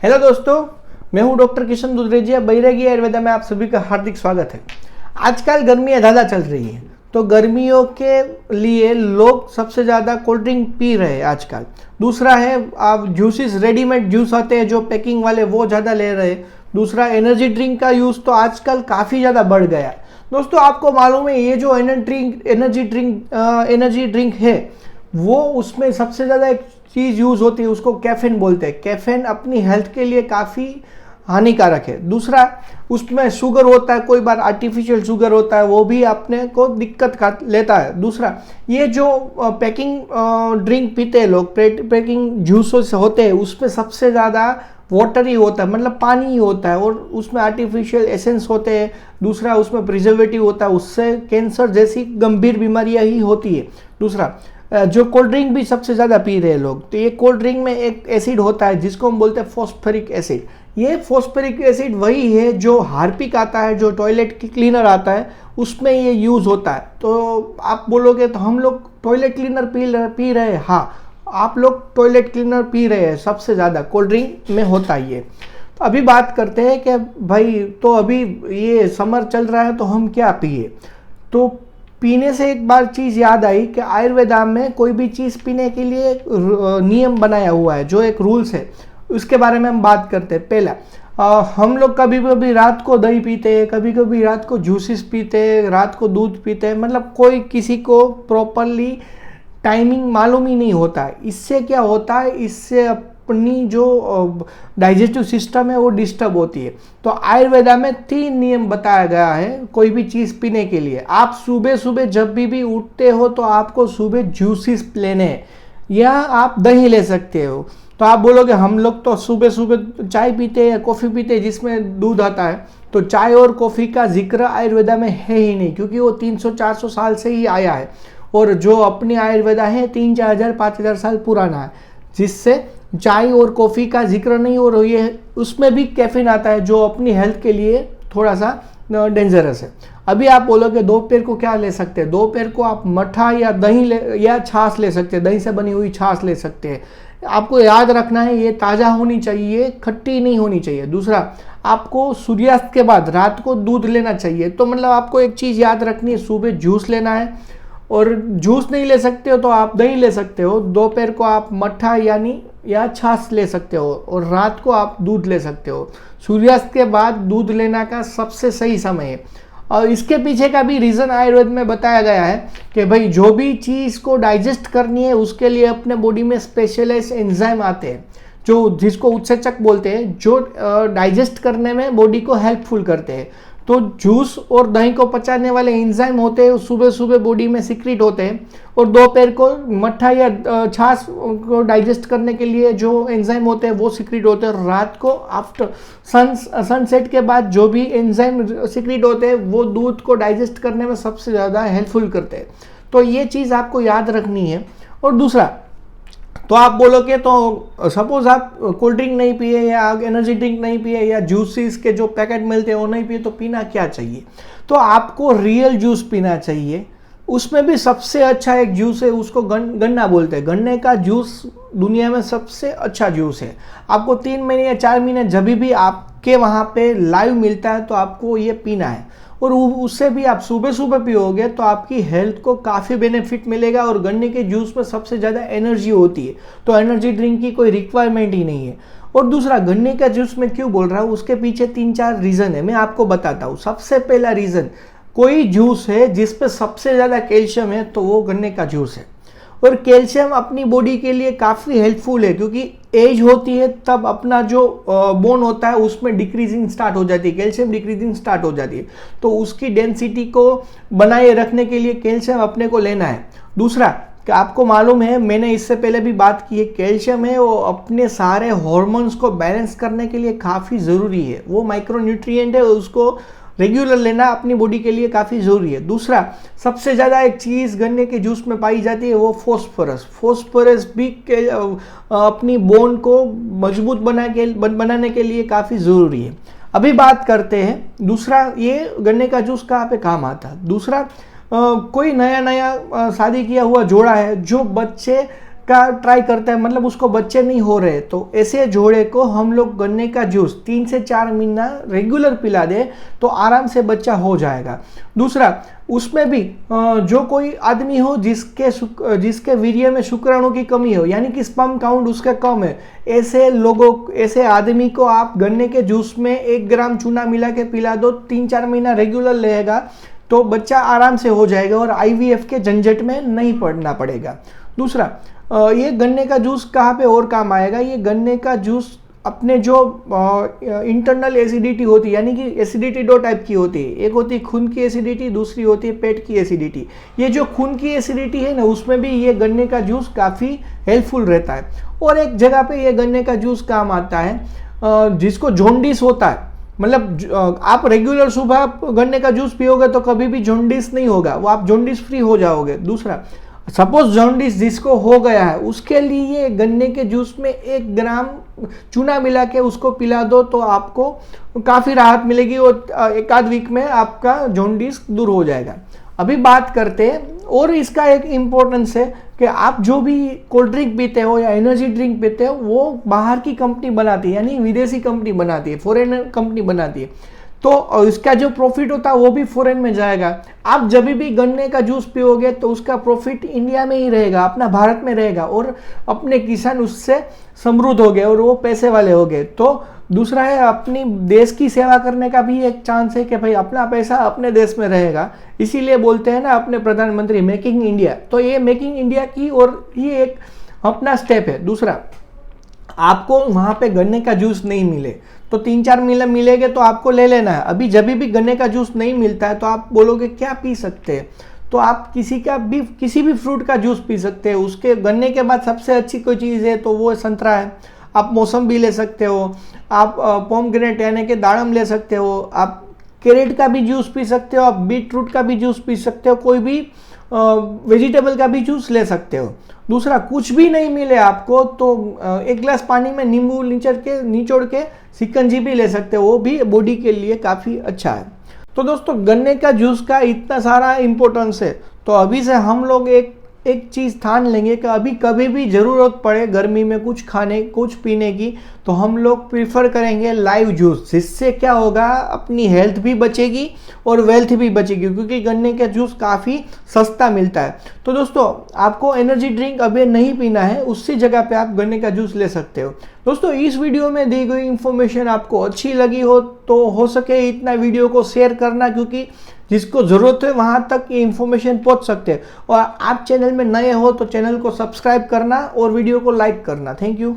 Hello दोस्तों, मैं हूं डॉक्टर किशन दुधरेजिया, बैरागी आयुर्वेदा में आप सभी का हार्दिक स्वागत है। आजकल गर्मियाँ ज़्यादा चल रही हैं, तो गर्मियों के लिए लोग सबसे ज़्यादा कोल्ड ड्रिंक पी रहे हैं आजकल। दूसरा है आप जूसेस, रेडीमेड जूस आते हैं जो पैकिंग वाले, वो ज़्यादा ले रहे हैं। दूसरा एनर्जी ड्रिंक का यूज़ तो आजकल काफ़ी ज़्यादा बढ़ गया है। दोस्तों, आपको मालूम है ये जो एनर्जी ड्रिंक है, वो उसमें सबसे ज़्यादा एक चीज़ यूज़ होती है, उसको कैफीन बोलते हैं। कैफीन अपनी हेल्थ के लिए काफ़ी हानिकारक है। दूसरा, उसमें शुगर होता है, कोई बार आर्टिफिशियल शुगर होता है, वो भी अपने को दिक्कत कर लेता है। दूसरा, ये जो पैकिंग ड्रिंक पीते हैं लोग, पैकिंग जूसेस होते हैं, उसमें सबसे ज़्यादा वाटर ही होता है, मतलब पानी ही होता है, और उसमें आर्टिफिशियल एसेंस होते हैं। दूसरा, उसमें प्रिजर्वेटिव होता है, उससे कैंसर जैसी गंभीर बीमारियां ही होती है। दूसरा, जो कोल्ड ड्रिंक भी सबसे ज़्यादा पी रहे हैं लोग, तो ये कोल्ड ड्रिंक में एक एसिड होता है जिसको हम बोलते हैं फॉस्फेरिक एसिड। ये फॉस्फेरिक एसिड वही है जो हार्पिक आता है, जो टॉयलेट क्लीनर आता है, उसमें ये यूज़ होता है। तो आप बोलोगे तो हम लोग टॉयलेट क्लीनर पी रहे हैं। हाँ, आप लोग टॉयलेट क्लीनर पी रहे हैं, सबसे ज़्यादा कोल्ड ड्रिंक में होता है ये। तो अभी बात करते हैं कि भाई, तो अभी ये समर चल रहा है तो हम क्या पिए। तो पीने से एक बार चीज़ याद आई कि आयुर्वेदा में कोई भी चीज़ पीने के लिए एक नियम बनाया हुआ है, जो एक रूल्स है, उसके बारे में हम बात करते हैं। पहला, हम लोग कभी कभी रात को दही पीते हैं, कभी कभी रात को जूसेस पीते हैं, रात को दूध पीते हैं, मतलब कोई किसी को प्रॉपरली टाइमिंग मालूम ही नहीं होता है। इससे क्या होता है, इससे अपनी जो डाइजेस्टिव सिस्टम है वो डिस्टर्ब होती है। तो आयुर्वेदा में 3 नियम बताया गया है कोई भी चीज़ पीने के लिए। आप सुबह सुबह जब भी उठते हो तो आपको सुबह जूसेस लेने हैं, या आप दही ले सकते हो। तो आप बोलोगे हम लोग तो सुबह सुबह चाय पीते हैं या कॉफ़ी पीते हैं जिसमें दूध आता है। तो चाय और कॉफ़ी का जिक्र आयुर्वेदा में है ही नहीं, क्योंकि वो 300-400 साल से ही आया है, और जो अपनी आयुर्वेदा है 3-4,000-5,000 साल पुराना है, जिससे चाय और कॉफ़ी का जिक्र नहीं हो रही है। उसमें भी कैफीन आता है जो अपनी हेल्थ के लिए थोड़ा सा डेंजरस है। अभी आप बोलोगे दोपहर को क्या ले सकते हैं, दोपहर को आप मट्ठा या दही या छाछ ले सकते हैं, दही से बनी हुई छाछ ले सकते हैं। आपको याद रखना है ये ताज़ा होनी चाहिए, खट्टी नहीं होनी चाहिए। दूसरा, आपको सूर्यास्त के बाद रात को दूध लेना चाहिए। तो मतलब आपको एक चीज़ याद रखनी है, सुबह जूस लेना है, और जूस नहीं ले सकते हो तो आप दही ले सकते हो। दोपहर को आप मट्ठा या छाछ ले सकते हो, और रात को आप दूध ले सकते हो। सूर्यास्त के बाद दूध लेना का सबसे सही समय है। और इसके पीछे का भी रीज़न आयुर्वेद में बताया गया है कि भाई, जो भी चीज़ को डाइजेस्ट करनी है उसके लिए अपने बॉडी में स्पेशलाइज्ड एंजाइम आते हैं, जो जिसको उत्सेचक बोलते हैं, जो डाइजेस्ट करने में बॉडी को हेल्पफुल करते हैं। तो जूस और दही को पचाने वाले एंजाइम होते हैं, सुबह सुबह बॉडी में सिक्रीट होते हैं, और दोपहर को मट्ठा या छाछ को डाइजेस्ट करने के लिए जो एंजाइम होते हैं वो सिक्रीट होते हैं। और रात को आफ्टर सनसेट के बाद जो भी एंजाइम सिक्रीट होते हैं वो दूध को डाइजेस्ट करने में सबसे ज़्यादा हेल्पफुल करते हैं। तो ये चीज़ आपको याद रखनी है। और दूसरा, तो आप बोलोगे तो सपोज आप कोल्ड ड्रिंक नहीं पिए, या एनर्जी ड्रिंक नहीं पिए, या जूसेस के जो पैकेट मिलते हैं वो नहीं पिए, तो पीना क्या चाहिए। तो आपको रियल जूस पीना चाहिए। उसमें भी सबसे अच्छा एक जूस है, उसको गन्ना बोलते हैं। गन्ने का जूस दुनिया में सबसे अच्छा जूस है। आपको 3 महीने या 4 महीने जब भी आपके वहाँ पे लाइव मिलता है तो आपको ये पीना है, और उससे भी आप सुबह सुबह पियोगे तो आपकी हेल्थ को काफ़ी बेनिफिट मिलेगा। और गन्ने के जूस में सबसे ज़्यादा एनर्जी होती है, तो एनर्जी ड्रिंक की कोई रिक्वायरमेंट ही नहीं है। और दूसरा, गन्ने का जूस मैं क्यों बोल रहा हूँ, उसके पीछे 3-4 रीज़न है, मैं आपको बताता हूँ। सबसे पहला रीज़न, कोई जूस है जिस पे सबसे ज़्यादा कैल्शियम है तो वो गन्ने का जूस है। और कैल्शियम अपनी बॉडी के लिए काफ़ी हेल्पफुल है, क्योंकि एज होती है तब अपना जो बोन होता है उसमें डिक्रीजिंग स्टार्ट हो जाती है, कैल्शियम डिक्रीजिंग स्टार्ट हो जाती है। तो उसकी डेंसिटी को बनाए रखने के लिए कैल्शियम अपने को लेना है। दूसरा, कि आपको मालूम है, मैंने इससे पहले भी बात की है, कैल्शियम है वो अपने सारे हार्मोन्स को बैलेंस करने के लिए काफ़ी ज़रूरी है। वो माइक्रोन्यूट्रिएंट है, उसको रेगुलर लेना अपनी बॉडी के लिए काफ़ी ज़रूरी है। दूसरा, सबसे ज़्यादा एक चीज़ गन्ने के जूस में पाई जाती है वो फोस्फोरस भी अपनी बोन को मजबूत बनाने के लिए काफ़ी ज़रूरी है। अभी बात करते हैं दूसरा, ये गन्ने का जूस कहाँ पे काम आता है। दूसरा, कोई नया शादी किया हुआ जोड़ा है, जो बच्चे का ट्राई करता है, मतलब उसको बच्चे नहीं हो रहे, तो ऐसे जोड़े को हम लोग गन्ने का जूस 3 से 4 महीना रेगुलर पिला दे तो आराम से बच्चा हो जाएगा। दूसरा, उसमें भी जो कोई आदमी हो जिसके वीर्य में शुक्राणु की कमी हो, यानी कि स्पर्म काउंट उसका कम है, ऐसे आदमी को आप गन्ने के जूस में 1 ग्राम चूना मिला के पिला दो, 3-4 महीना रेगुलर लेगा तो बच्चा आराम से हो जाएगा और IVF के झंझट में नहीं पड़ना पड़ेगा। दूसरा, ये गन्ने का जूस कहाँ पे और काम आएगा, ये गन्ने का जूस अपने जो इंटरनल एसिडिटी होती है, यानी कि एसिडिटी 2 टाइप की होती है, एक होती है खून की एसिडिटी, दूसरी होती है पेट की एसिडिटी। ये जो खून की एसिडिटी है ना, उसमें भी ये गन्ने का जूस काफ़ी हेल्पफुल रहता है। और एक जगह पे ये गन्ने का जूस काम आता है जिसको जॉन्डिस होता है, मतलब आप रेगुलर सुबह गन्ने का जूस पियोगे तो कभी भी जॉन्डिस नहीं होगा, वो आप जॉन्डिस फ्री हो जाओगे। दूसरा, सपोज जॉन्डिस जिसको हो गया है उसके लिए गन्ने के जूस में 1 ग्राम चूना मिला के उसको पिला दो तो आपको काफ़ी राहत मिलेगी और 1 आध वीक में आपका जॉन्डिस दूर हो जाएगा। अभी बात करते हैं, और इसका एक इम्पोर्टेंस है कि आप जो भी कोल्ड ड्रिंक पीते हो या एनर्जी ड्रिंक पीते हो वो बाहर की कंपनी बनाती है, यानी विदेशी कंपनी बनाती है, फॉरेनर कंपनी बनाती है, तो इसका जो प्रॉफिट होता है वो भी फॉरेन में जाएगा। आप जब भी गन्ने का जूस पियोगे तो उसका प्रॉफिट इंडिया में ही रहेगा, अपना भारत में रहेगा, और अपने किसान उससे समृद्ध हो गए और वो पैसे वाले हो गए। तो दूसरा है, अपनी देश की सेवा करने का भी एक चांस है कि भाई अपना पैसा अपने देश में रहेगा। इसीलिए बोलते हैं ना अपने प्रधानमंत्री मेकिंग इंडिया, तो ये मेकिंग इंडिया की और ये एक अपना स्टेप है। दूसरा, आपको वहाँ पे गन्ने का जूस नहीं मिले तो 3-4 मिलेंगे तो आपको ले लेना है। अभी जब भी गन्ने का जूस नहीं मिलता है तो आप बोलोगे क्या पी सकते हैं, तो आप किसी भी फ्रूट का जूस पी सकते हैं। उसके गन्ने के बाद सबसे अच्छी कोई चीज़ है तो वो संतरा है, आप मौसम्बी ले सकते हो, आप पोमग्रेनेट यानी कि दाड़म ले सकते हो, आप कैरेट का भी जूस पी सकते हो, आप बीटरूट का भी जूस पी सकते हो, कोई भी वेजिटेबल का भी जूस ले सकते हो। दूसरा, कुछ भी नहीं मिले आपको तो 1 गिलास पानी में नींबू निचोड़ के शिकंजी भी ले सकते हो, वो भी बॉडी के लिए काफ़ी अच्छा है। तो दोस्तों, गन्ने का जूस का इतना सारा इम्पोर्टेंस है, तो अभी से हम लोग एक चीज़ ठान लेंगे कि अभी कभी भी ज़रूरत पड़े गर्मी में कुछ खाने कुछ पीने की तो हम लोग प्रीफर करेंगे लाइव जूस। जिससे क्या होगा, अपनी हेल्थ भी बचेगी और वेल्थ भी बचेगी, क्योंकि गन्ने का जूस काफ़ी सस्ता मिलता है। तो दोस्तों, आपको एनर्जी ड्रिंक अभी नहीं पीना है, उसकी जगह पे आप गन्ने का जूस ले सकते हो। दोस्तों, इस वीडियो में दी गई इंफॉर्मेशन आपको अच्छी लगी हो तो हो सके इतना वीडियो को शेयर करना, क्योंकि जिसको ज़रूरत है वहाँ तक ये इन्फॉर्मेशन पहुँच सकते हैं। और आप चैनल में नए हो तो चैनल को सब्सक्राइब करना और वीडियो को लाइक करना। Thank you.